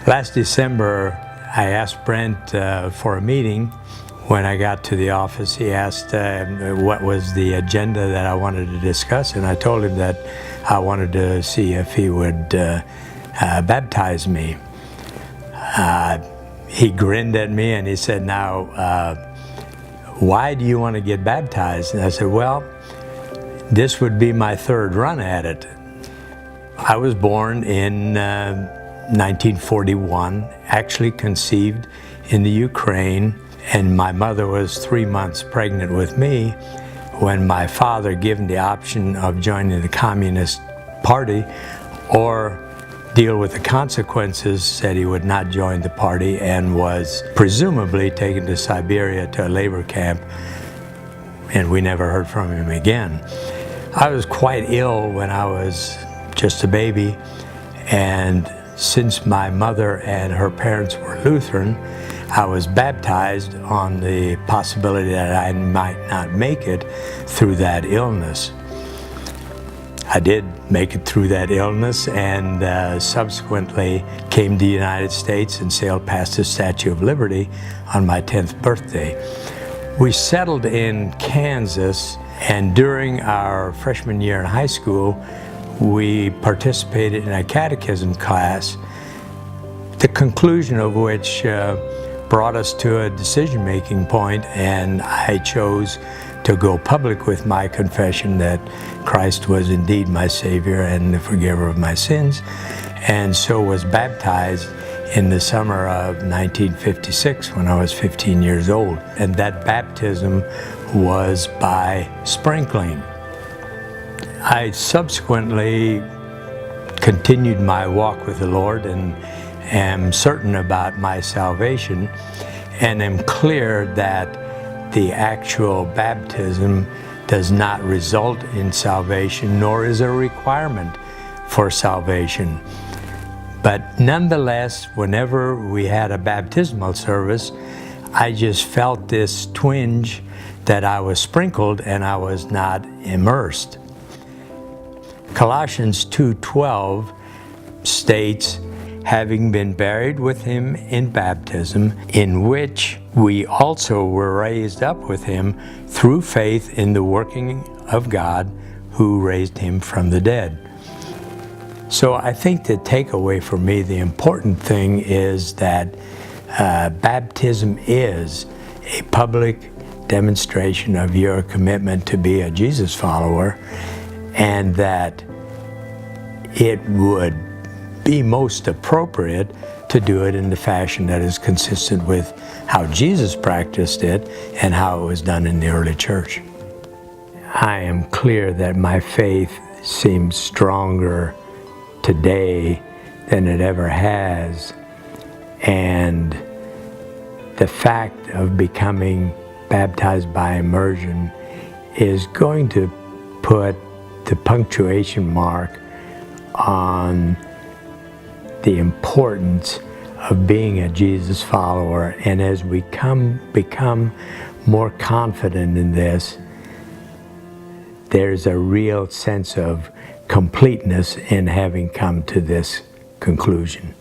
Last December, I asked Brent for a meeting. When I got to the office, he asked what was the agenda that I wanted to discuss, and I told him that I wanted to see if he would baptize me. He grinned at me and he said, "Now, why do you want to get baptized?" And I said, "Well, this would be my third run at it." I was born in 1941, actually conceived in the Ukraine, and my mother was 3 months pregnant with me when my father, given the option of joining the Communist Party or deal with the consequences, said he would not join the party and was presumably taken to Siberia to a labor camp, and we never heard from him again. I was quite ill when I was just a baby, and since my mother and her parents were Lutheran, I was baptized on the possibility that I might not make it through that illness. I did make it through that illness and subsequently came to the United States and sailed past the Statue of Liberty on my 10th birthday. We settled in Kansas, and during our freshman year in high school, we participated in a catechism class, the conclusion of which brought us to a decision-making point, and I chose to go public with my confession that Christ was indeed my Savior and the forgiver of my sins, and so was baptized in the summer of 1956 when I was 15 years old. And that baptism was by sprinkling. I subsequently continued my walk with the Lord and am certain about my salvation, and am clear that the actual baptism does not result in salvation, nor is a requirement for salvation. But nonetheless, whenever we had a baptismal service, I just felt this twinge that I was sprinkled and I was not immersed. Colossians 2:12 states, "Having been buried with him in baptism, in which we also were raised up with him through faith in the working of God who raised him from the dead." So I think the takeaway for me, the important thing is that baptism is a public demonstration of your commitment to be a Jesus follower, and that it would be most appropriate to do it in the fashion that is consistent with how Jesus practiced it and how it was done in the early church. I am clear that my faith seems stronger today than it ever has, and the fact of becoming baptized by immersion is going to put the punctuation mark on the importance of being a Jesus follower. And as we become more confident in this, there's a real sense of completeness in having come to this conclusion.